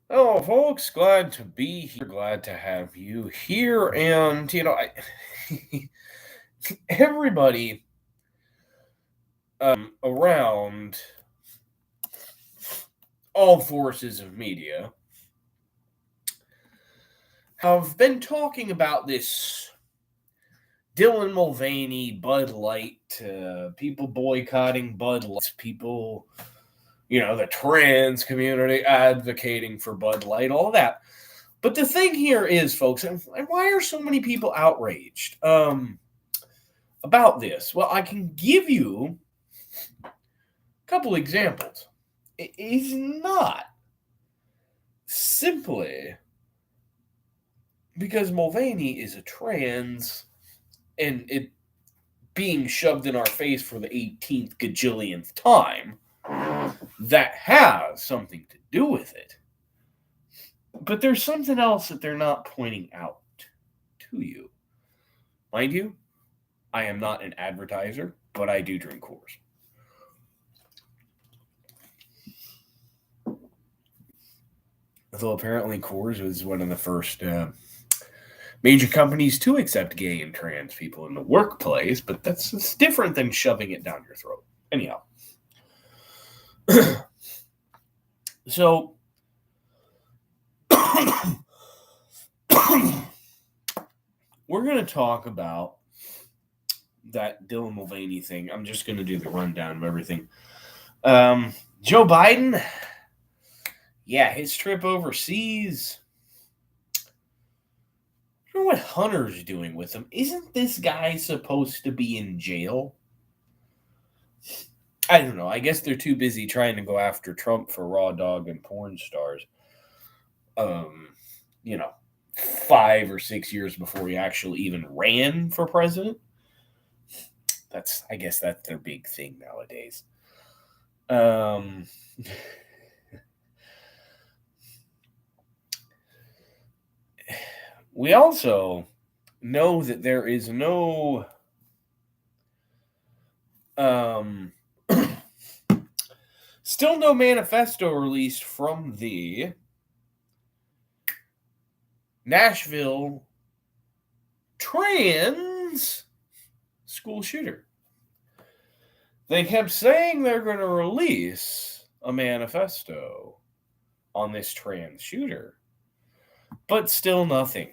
Oh, folks, glad to be here. Glad to have you here. And, everybody around all forces of media have been talking about this Dylan Mulvaney, Bud Light, people boycotting Bud Light, people, the trans community advocating for Bud Light, all that. But the thing here is, folks, and why are so many people outraged about this? Well, I can give you a couple examples. It is not simply because Mulvaney is a trans and it being shoved in our face for the 18th gajillionth time that has something to do with it. But there's something else that they're not pointing out to you. Mind you, I am not an advertiser, but I do drink Coors. Though apparently Coors was one of the first major companies to accept gay and trans people in the workplace, but it's different than shoving it down your throat. Anyhow. So, we're going to talk about that Dylan Mulvaney thing. I'm just going to do the rundown of everything. Joe Biden, yeah, his trip overseas. I don't know what Hunter's doing with him. Isn't this guy supposed to be in jail? I don't know. I guess they're too busy trying to go after Trump for raw dog and porn stars. 5 or 6 years before he actually even ran for president. I guess that's their big thing nowadays. We also know that there is no still no manifesto released from the Nashville trans school shooter. They kept saying they're going to release a manifesto on this trans shooter, but still nothing.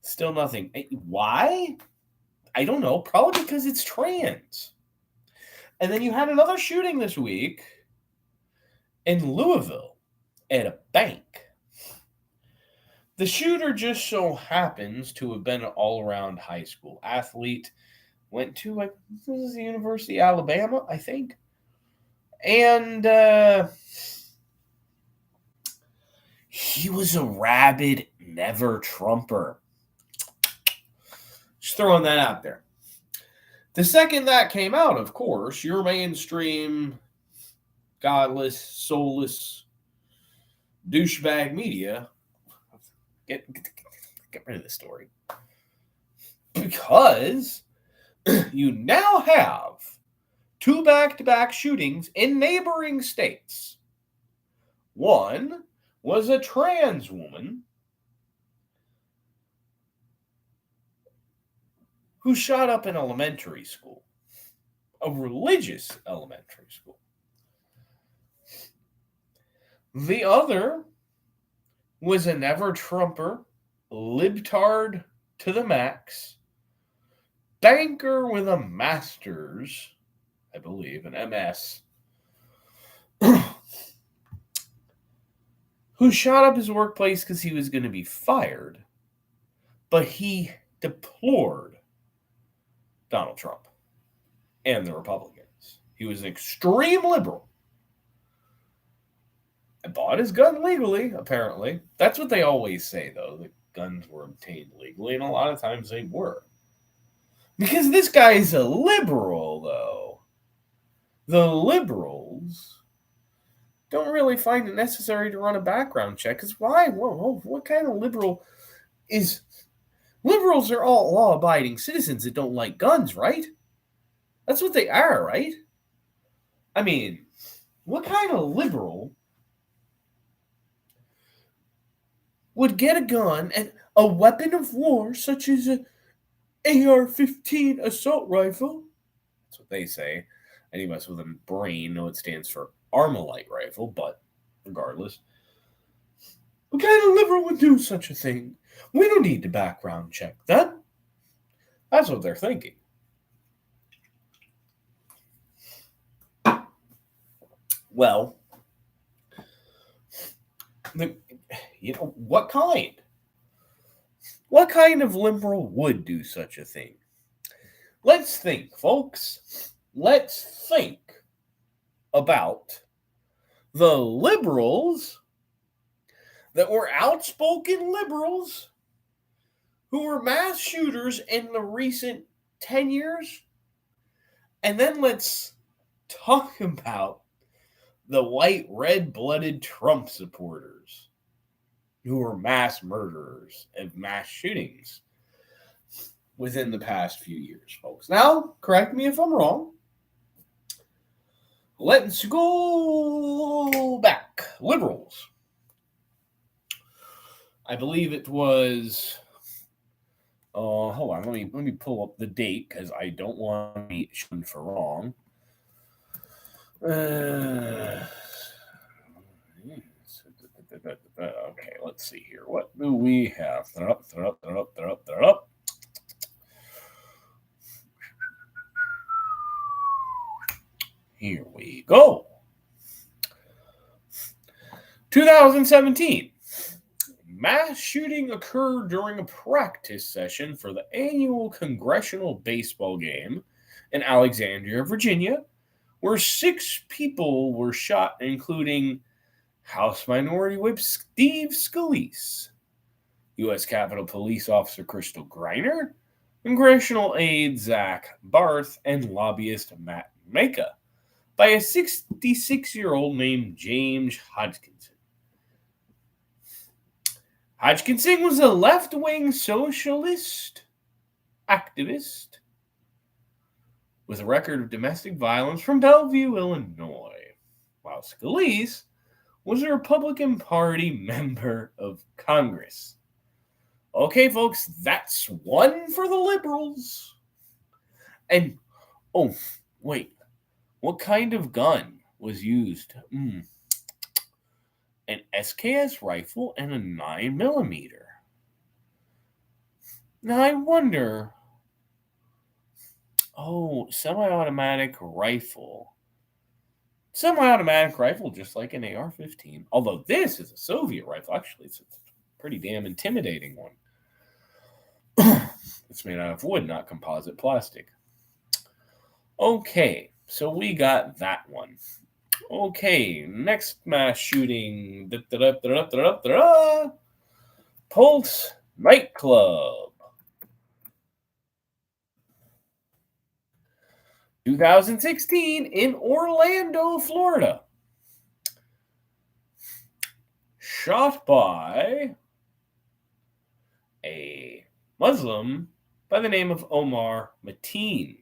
Still nothing. Why? I don't know. Probably because it's trans. And then you had another shooting this week in Louisville at a bank. The shooter just so happens to have been an all-around high school athlete. Went to, this is the University of Alabama, I think. And he was a rabid never-Trumper. Just throwing that out there. The second that came out, of course, your mainstream, godless, soulless, douchebag media, get rid of this story. Because you now have 2 back-to-back shootings in neighboring states. One was a trans woman who shot up an elementary school, a religious elementary school. The other was a never-Trumper, libtard to the max, banker with a master's, I believe, an MS, who shot up his workplace because he was going to be fired, but he deplored Donald Trump and the Republicans. He was an extreme liberal. And bought his gun legally, apparently. That's what they always say, though. The guns were obtained legally, and a lot of times they were. Because this guy is a liberal, though. The liberals don't really find it necessary to run a background check. Because why? Whoa, what kind of liberal is... Liberals are all law-abiding citizens that don't like guns, right? That's what they are, right? I mean, what kind of liberal would get a gun and a weapon of war such as a AR-15 assault rifle. That's what they say. Any of us with a brain know it stands for Armalite rifle, but regardless. What kind of liberal would do such a thing? We don't need to background check that. That's what they're thinking. Well, what kind? What kind of liberal would do such a thing? Let's think, folks. Let's think about the liberals that were outspoken liberals who were mass shooters in the recent 10 years. And then let's talk about the white, red-blooded Trump supporters who were mass murderers and mass shootings within the past few years, folks. Now, correct me if I'm wrong. Let's go back. Liberals. I believe it was. Hold on. Let me pull up the date because I don't want to be shown for wrong. Okay, let's see here. What do we have? They're up. Here we go. 2017. Mass shooting occurred during a practice session for the annual congressional baseball game in Alexandria, Virginia, where 6 people were shot, including House Minority Whip Steve Scalise, U.S. Capitol Police Officer Crystal Griner, Congressional aide Zach Barth, and lobbyist Matt Maka by a 66-year-old named James Hodgkinson. Hodgkinson was a left-wing socialist activist with a record of domestic violence from Bellevue, Illinois, while Scalise was a Republican Party member of Congress. Okay, folks, that's one for the liberals. And, oh, wait, what kind of gun was used? An SKS rifle and a 9mm. Now, I wonder, semi-automatic rifle. Semi-automatic rifle, just like an AR-15. Although this is a Soviet rifle. Actually, it's a pretty damn intimidating one. It's made out of wood, not composite plastic. Okay, so we got that one. Okay, next mass shooting. Pulse nightclub. 2016 in Orlando, Florida. Shot by a Muslim by the name of Omar Mateen.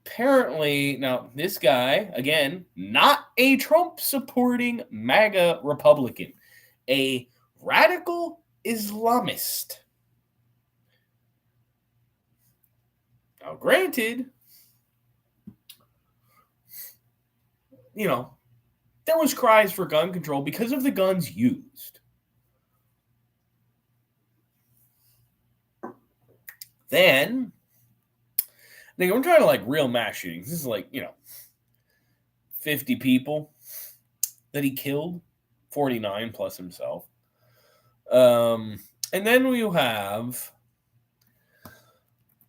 Apparently, now this guy, again, not a Trump-supporting MAGA Republican, a radical Islamist. Now, granted, there was cries for gun control because of the guns used. Then, I'm trying to real mass shootings. This is 50 people that he killed, 49 plus himself. And then we have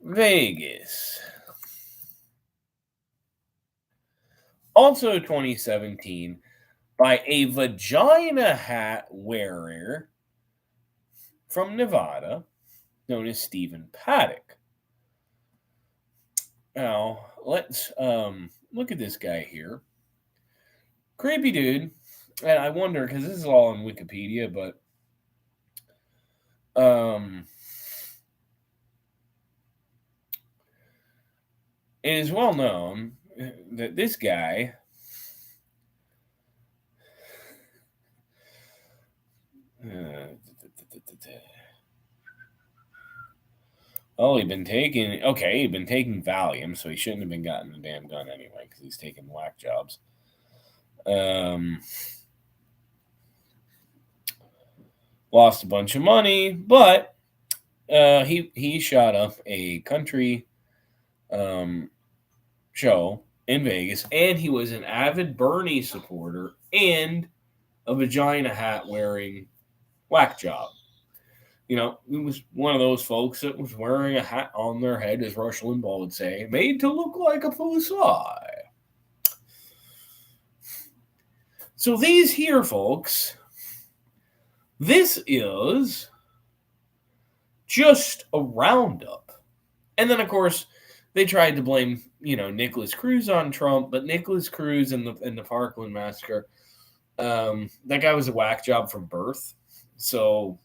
Vegas. Also 2017 by a vagina hat wearer from Nevada known as Stephen Paddock. Now, let's look at this guy here. Creepy dude. And I wonder, because this is all on Wikipedia, but it is well known that this guy Oh, he'd been taking Valium, so he shouldn't have been gotten the damn gun anyway, because he's taking whack jobs. Lost a bunch of money, but he shot up a country show in Vegas, and he was an avid Bernie supporter and a vagina hat wearing whack job. You know, he was one of those folks that was wearing a hat on their head, as Rush Limbaugh would say, made to look like a pussy. So these here folks, this is just a roundup. And then, of course, they tried to blame, Nicholas Cruz on Trump, but Nicholas Cruz in the Parkland massacre, that guy was a whack job from birth. So,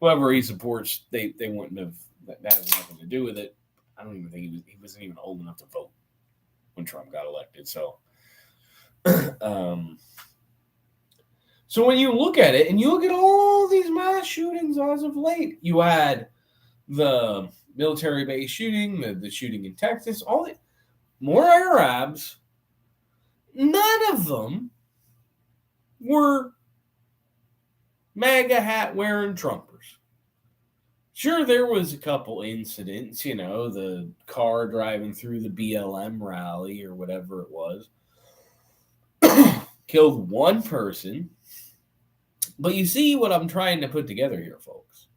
whoever he supports, they wouldn't have. That has nothing to do with it. I don't even think he wasn't even old enough to vote when Trump got elected. So, so when you look at it and you look at all these mass shootings as of late, you had the military base shooting, the shooting in Texas, more Arabs. None of them were MAGA hat wearing Trumpers. Sure, there was a couple incidents, the car driving through the BLM rally or whatever it was, killed one person. But you see what I'm trying to put together here, folks,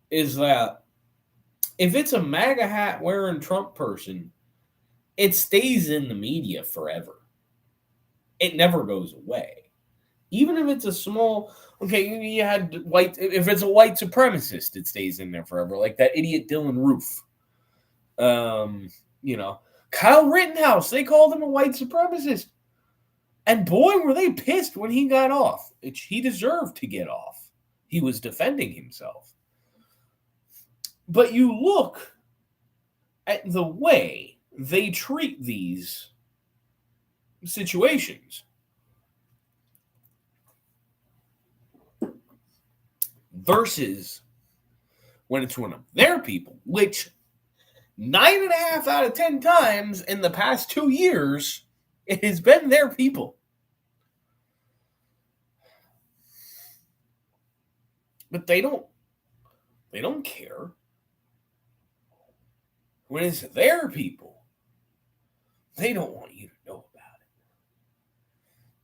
is that if it's a MAGA hat wearing Trump person, it stays in the media forever. It never goes away. Even if it's a small, you had if it's a white supremacist, it stays in there forever. Like that idiot Dylan Roof. Kyle Rittenhouse, they called him a white supremacist. And boy, were they pissed when he got off. He deserved to get off. He was defending himself. But you look at the way they treat these situations. Versus when it's one of their people, which 9.5 out of 10 times in the past 2 years, it has been their people. But they don't care. When it's their people, they don't want you to know about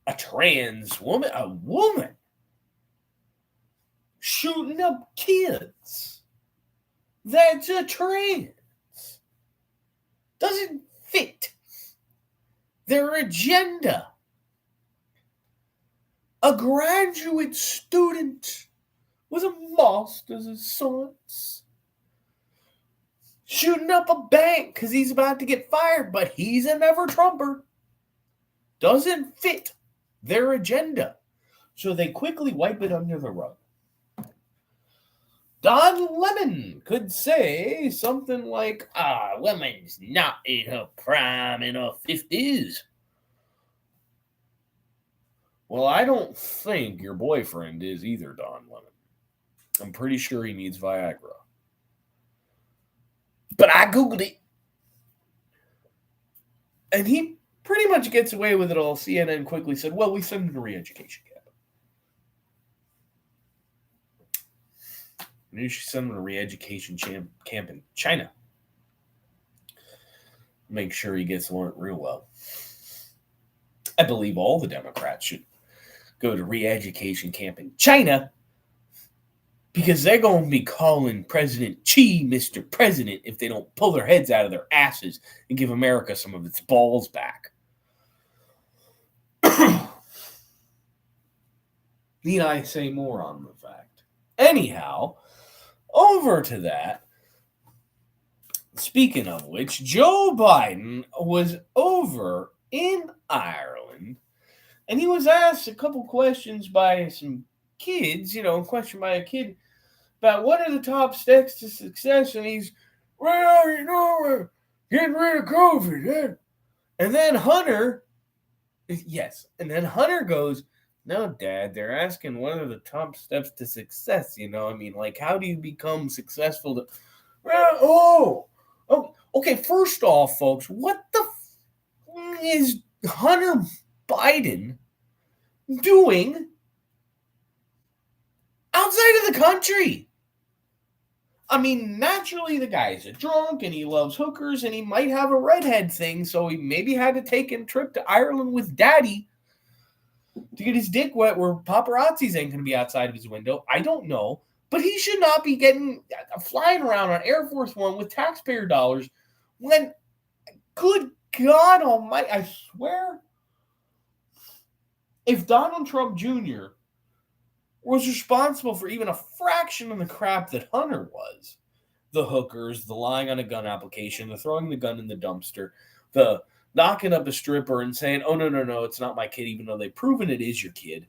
it. A trans woman, shooting up kids. That's a trans. Doesn't fit their agenda. A graduate student with a master's of science shooting up a bank because he's about to get fired, but he's a never-Trumper. Doesn't fit their agenda. So they quickly wipe it under the rug. Don Lemon could say something like, women's not in her prime in her 50s. Well, I don't think your boyfriend is either, Don Lemon. I'm pretty sure he needs Viagra. But I Googled it. And he pretty much gets away with it all. CNN quickly said, well, we send him to re-education camp. Maybe you should send him to re-education camp in China. Make sure he gets learned real well. I believe all the Democrats should go to re-education camp in China because they're going to be calling President Xi Mr. President if they don't pull their heads out of their asses and give America some of its balls back. Need I say more on the fact? Anyhow, over to that. Speaking of which, Joe Biden was over in Ireland, and he was asked a couple questions by some kids, a question by a kid about what are the top steps to success, and he's, we're getting rid of COVID, eh? And then Hunter goes, No, Dad, they're asking what are the top steps to success, like how do you become successful to oh, okay, first off, folks, what the is Hunter Biden doing outside of the country? I mean, naturally, the guy's a drunk and he loves hookers and he might have a redhead thing, so he maybe had to take a trip to Ireland with Daddy to get his dick wet where paparazzis ain't going to be outside of his window. I don't know. But he should not be flying around on Air Force One with taxpayer dollars when, good God almighty, I swear, if Donald Trump Jr. was responsible for even a fraction of the crap that Hunter was, the hookers, the lying on a gun application, the throwing the gun in the dumpster, the knocking up a stripper and saying, oh, no, it's not my kid, even though they've proven it is your kid.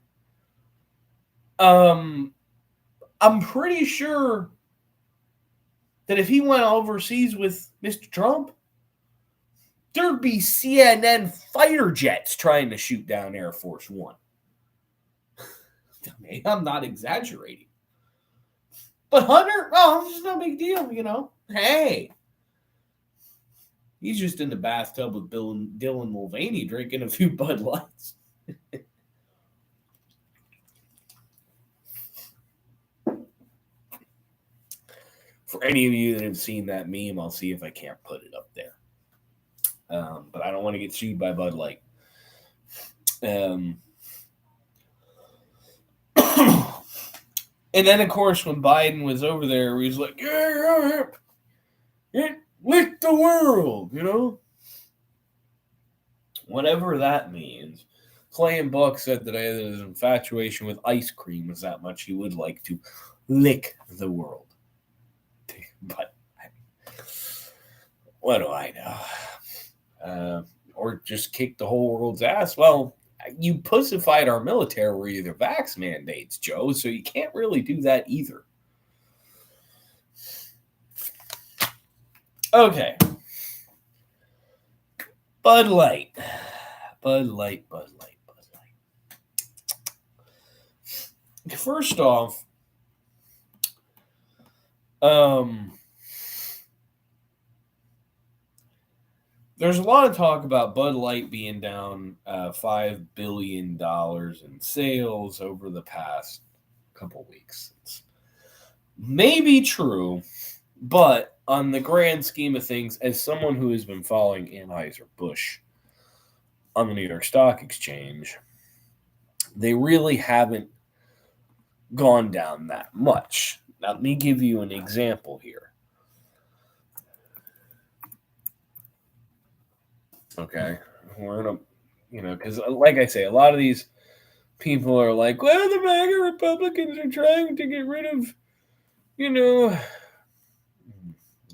I'm pretty sure that if he went overseas with Mr. Trump, there'd be CNN fighter jets trying to shoot down Air Force One. I'm not exaggerating. But Hunter, it's just no big deal, Hey. He's just in the bathtub with Dylan Mulvaney drinking a few Bud Lights. For any of you that have seen that meme, I'll see if I can't put it up there. But I don't want to get sued by Bud Light. And then, of course, when Biden was over there, he was like, yeah, it licked the world, Whatever that means. Clay and Buck said today that his infatuation with ice cream was that much he would like to lick the world. But what do I know? Or just kick the whole world's ass. Well, you pussified our military with either vax mandates, Joe, so you can't really do that either. Okay. Bud Light. First off, there's a lot of talk about Bud Light being down $5 billion in sales over the past couple weeks. It's maybe true, but on the grand scheme of things, as someone who has been following Anheuser-Busch on the New York Stock Exchange, they really haven't gone down that much. Now, let me give you an example here. Okay, we're gonna, because like I say, a lot of these people are like, well, the MAGA Republicans are trying to get rid of,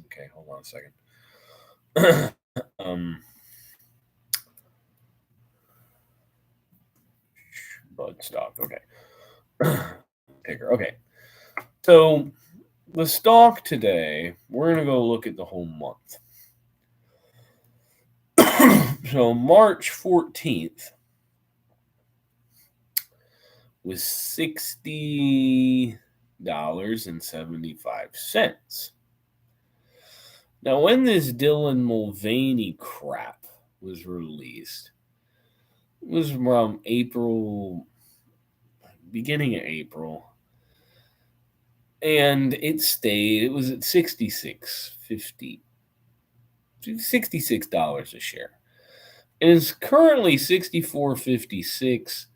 Okay, hold on a second. Bud stock, okay. Ticker, okay. So the stock today, we're gonna go look at the whole month. So March 14th was $60.75. Now, when this Dylan Mulvaney crap was released, it was around beginning of April, and it was at $66.50. $66 a share. It is currently $64.56,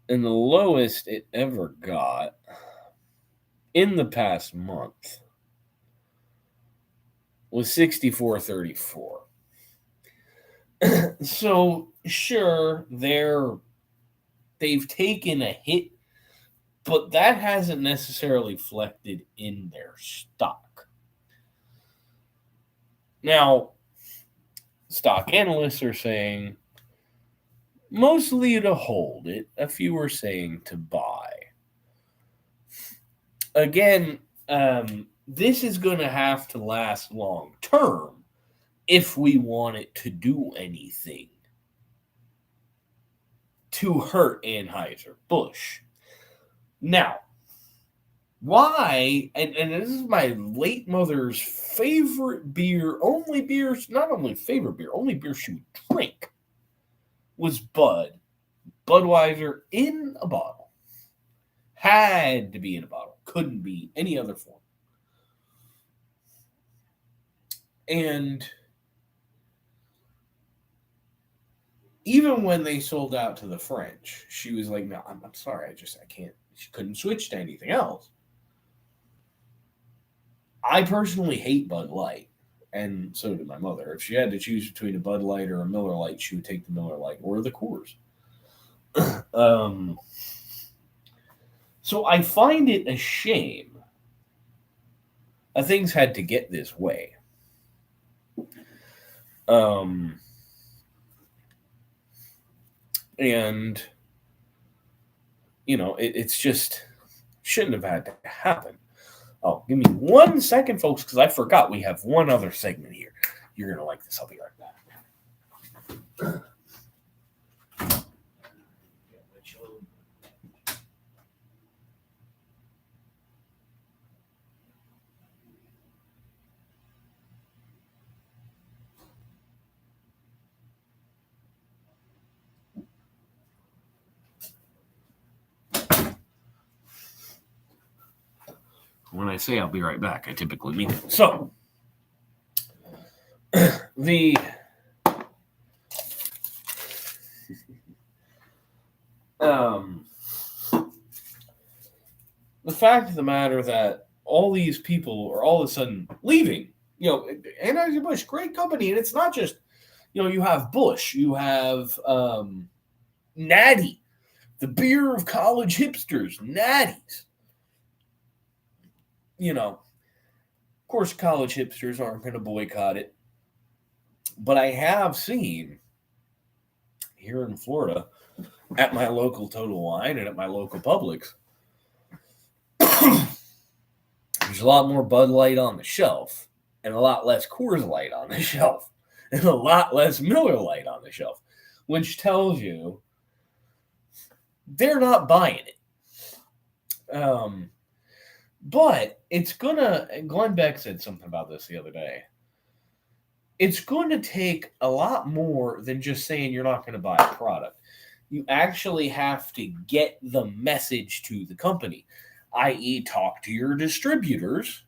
and the lowest it ever got in the past month was $64.34. So sure, they've taken a hit, but that hasn't necessarily reflected in their stock. Now, stock analysts are saying mostly to hold it. A few are saying to buy. Again, this is going to have to last long term if we want it to do anything to hurt Anheuser-Busch. Now, why, and this is my late mother's favorite beer, only beer, not only favorite beer, only beer she would drink, was Budweiser in a bottle. Had to be in a bottle. Couldn't be any other form. And even when they sold out to the French, she was like, no, I'm sorry, I can't. She couldn't switch to anything else. I personally hate Bud Light, and so did my mother. If she had to choose between a Bud Light or a Miller Lite, she would take the Miller Lite or the Coors. So I find it a shame that things had to get this way. And, it's just shouldn't have had to happen. Oh, give me 1 second, folks, because I forgot we have one other segment here. You're going to like this. I'll be right back. When I say I'll be right back, I typically mean it. So, the fact of the matter that all these people are all of a sudden leaving, Anheuser-Busch, great company, and it's not just, you have Busch, you have Natty, the beer of college hipsters, Natties. Of course, college hipsters aren't going to boycott it. But I have seen here in Florida at my local Total Wine and at my local Publix, there's a lot more Bud Light on the shelf and a lot less Coors Light on the shelf and a lot less Miller Lite on the shelf, which tells you they're not buying it. But it's Glenn Beck said something about this the other day. It's going to take a lot more than just saying you're not going to buy a product. You actually have to get the message to the company, i.e. talk to your distributors.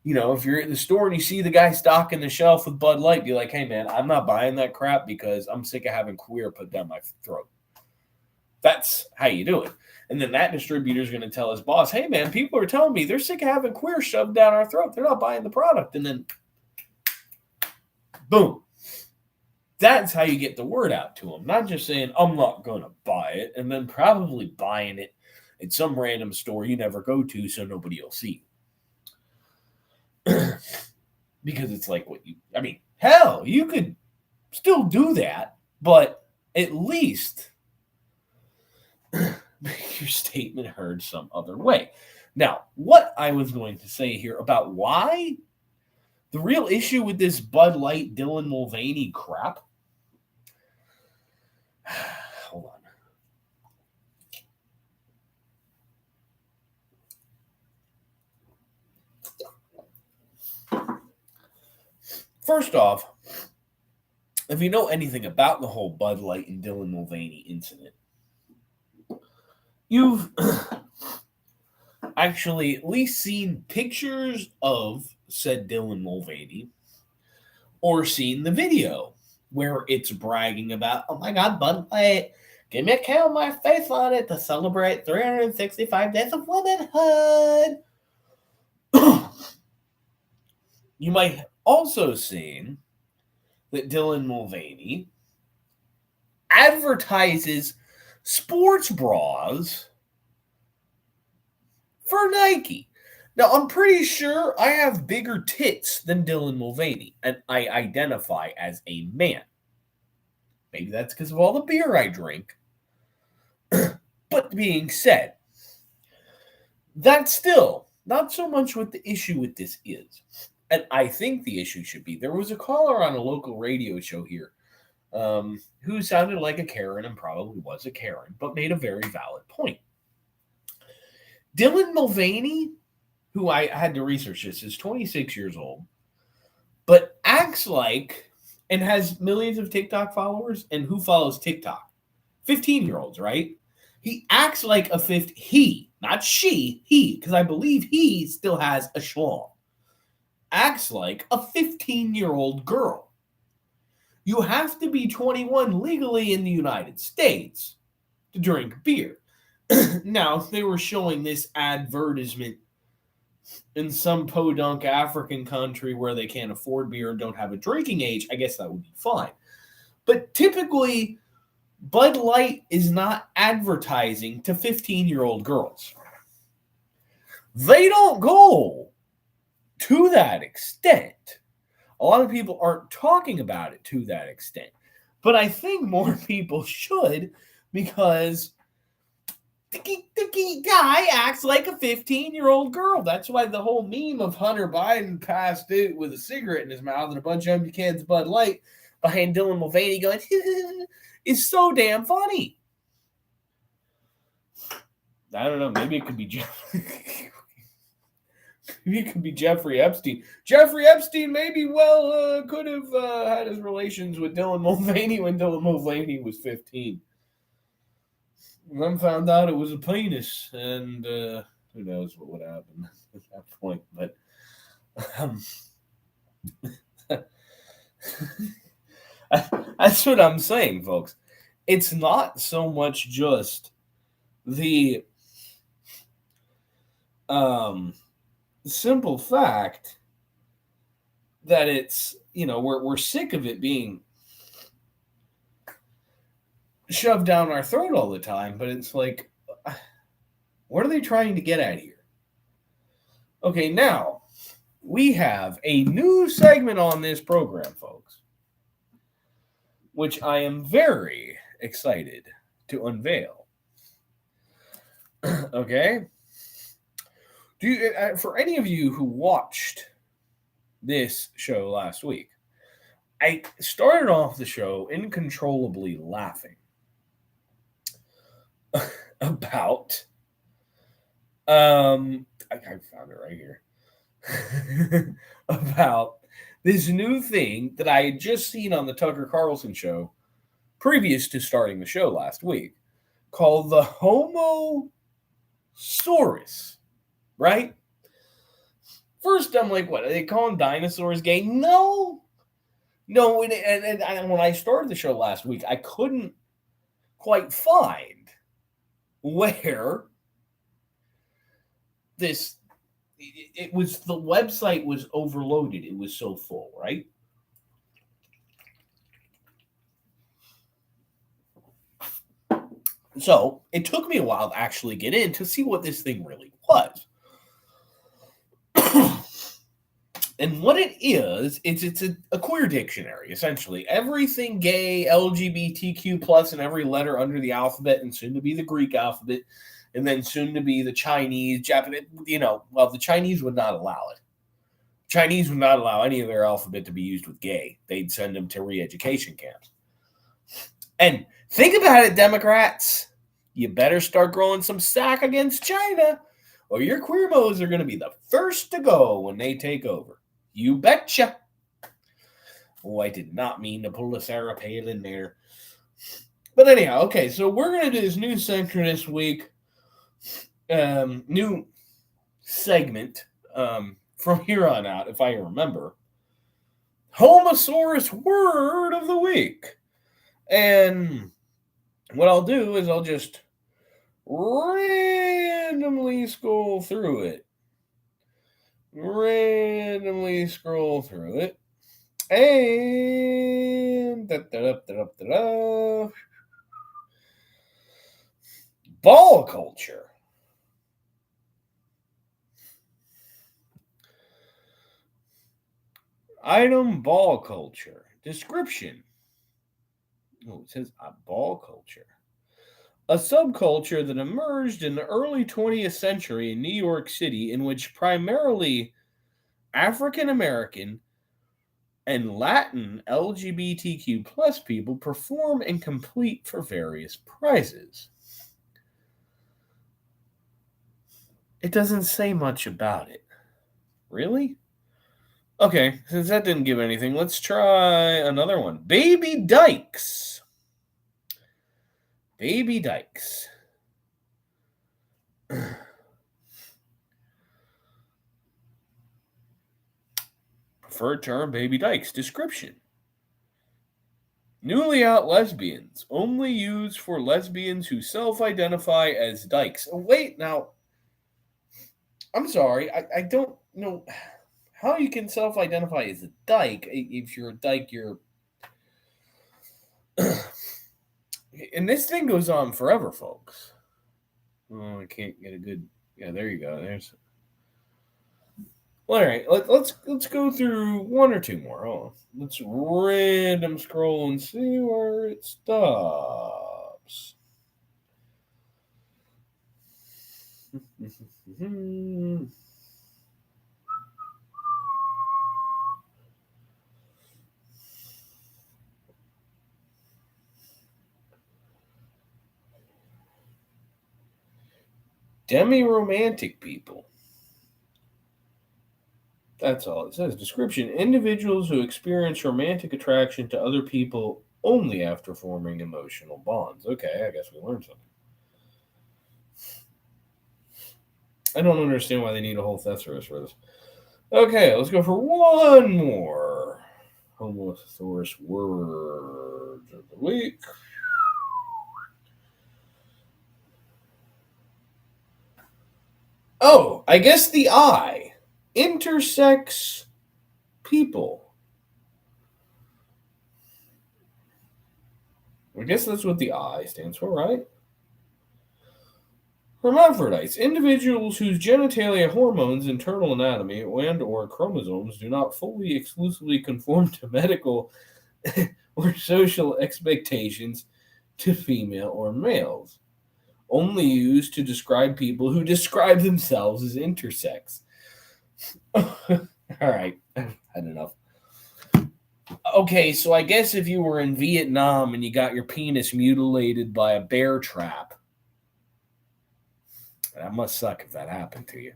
If you're at the store and you see the guy stocking the shelf with Bud Light, be like, hey, man, I'm not buying that crap because I'm sick of having queer put down my throat. That's how you do it. And then that distributor is going to tell his boss, hey, man, people are telling me they're sick of having queer shoved down our throat. They're not buying the product. And then, boom. That's how you get the word out to them. Not just saying, I'm not going to buy it, and then probably buying it at some random store you never go to so nobody will see you. Because it's like hell, you could still do that, but at least make your statement heard some other way. Now, what I was going to say here about why the real issue with this Bud Light Dylan Mulvaney crap. Hold on. First off, if you know anything about the whole Bud Light and Dylan Mulvaney incident, you've actually at least seen pictures of said Dylan Mulvaney or seen the video where it's bragging about, oh my God, Bud Light, give me a K on my face on it to celebrate 365 days of womanhood. You might have also seen that Dylan Mulvaney advertises sports bras for Nike. Now, I'm pretty sure I have bigger tits than Dylan Mulvaney, and I identify as a man. Maybe that's because of all the beer I drink. But being said, that's still not so much what the issue with this is. And I think the issue should be, there was a caller on a local radio show here who sounded like a Karen and probably was a Karen, but made a very valid point. Dylan Mulvaney, who I had to research this, is 26 years old, but acts like and has millions of TikTok followers. And who follows TikTok? 15-year-olds, right? He acts like a he, not she, he, because I believe he still has a schlong. Acts like a 15-year-old girl. You have to be 21 legally in the United States to drink beer. Now, if they were showing this advertisement in some podunk African country where they can't afford beer and don't have a drinking age, I guess that would be fine. But typically, Bud Light is not advertising to 15-year-old girls. They don't go to that extent. A lot of people aren't talking about it to that extent. But I think more people should, because the guy acts like a 15-year-old girl. That's why the whole meme of Hunter Biden passed it with a cigarette in his mouth and a bunch of empty cans of Bud Light behind Dylan Mulvaney going, is so damn funny. I don't know. Maybe it could be maybe it could be Jeffrey Epstein. Jeffrey Epstein maybe could have had his relations with Dylan Mulvaney when Dylan Mulvaney was 15. And then found out it was a penis, and who knows what would happen at that point. But that's what I'm saying, folks. It's not so much just the simple fact that it's, we're sick of it being shoved down our throat all the time, but it's like, what are they trying to get at here? Okay, now we have a new segment on this program, folks, which I am very excited to unveil. Okay? For any of you who watched this show last week, I started off the show uncontrollably laughing about I found it right here about this new thing that I had just seen on the Tucker Carlson show previous to starting the show last week, called the Homosaurus, right? First, I'm like, what, are they calling dinosaurs gay? No, and when I started the show last week, I couldn't quite find where the website was overloaded. It was so full, right? So it took me a while to actually get in to see what this thing really was. And what it is, it's a queer dictionary, essentially. Everything gay, LGBTQ plus, and every letter under the alphabet, and soon to be the Greek alphabet, and then soon to be the Chinese, Japanese, the Chinese would not allow it. Chinese would not allow any of their alphabet to be used with gay. They'd send them to re-education camps. And think about it, Democrats. You better start growing some sack against China, or your queer mo's are going to be the first to go when they take over. You betcha. Oh, I did not mean to pull a Sarah Palin there. But anyhow, okay, so we're going to do this new section this week. New segment from here on out, if I remember. Homosaurus word of the week. And what I'll do is I'll just randomly scroll through it. And ball culture. Item ball culture. Description. Oh, it says ball culture. A subculture that emerged in the early 20th century in New York City, in which primarily African American and Latin LGBTQ plus people perform and compete for various prizes. It doesn't say much about it. Really? Okay, since that didn't give anything, let's try another one. Baby dykes. Baby dykes. Preferred term, baby dykes. Description. Newly out lesbians, only used for lesbians who self-identify as dykes. Oh, wait, now, I'm sorry, I don't know how you can self-identify as a dyke. If you're a dyke, you're... And this thing goes on forever, folks. Oh, I can't get a good... Yeah, there you go. There's... Well, all right, let's go through one or two more. Hold on. Let's random scroll and see where it stops. Demi-romantic people. That's all it says. Description. Individuals who experience romantic attraction to other people only after forming emotional bonds. Okay, I guess we learned something. I don't understand why they need a whole thesaurus for this. Okay, let's go for one more. Homothesaurus words of the week. Oh, I guess the I. Intersex people. I guess that's what the I stands for, right? Hermaphrodites, individuals whose genitalia, hormones, internal anatomy, and or chromosomes do not fully exclusively conform to medical or social expectations to female or males. Only used to describe people who describe themselves as intersex. All right, I've had enough. Okay, so I guess if you were in Vietnam and you got your penis mutilated by a bear trap, that must suck if that happened to you.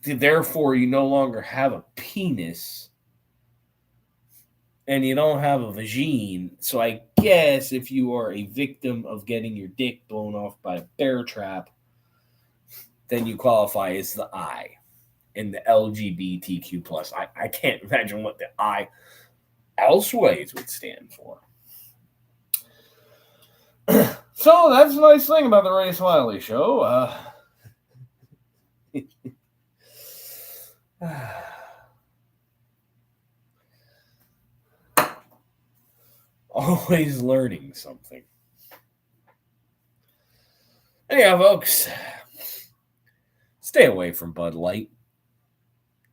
Therefore, you no longer have a penis and you don't have a vagine. So I guess if you are a victim of getting your dick blown off by a bear trap, then you qualify as the I in the LGBTQ plus. I can't imagine what the I elseways would stand for. So that's the nice thing about the Ray Smiley show. Always learning something. Anyhow, folks, stay away from Bud Light.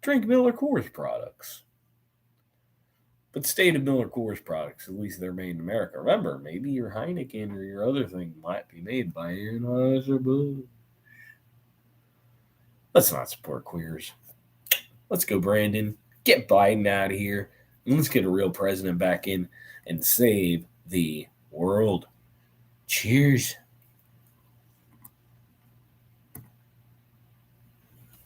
Drink Miller Coors products. But stay to Miller Coors products. At least they're made in America. Remember, maybe your Heineken or your other thing might be made by Anheuser-Busch. Let's not support queers. Let's go, Brandon. Get Biden out of here. And let's get a real president back in and save the world. Cheers.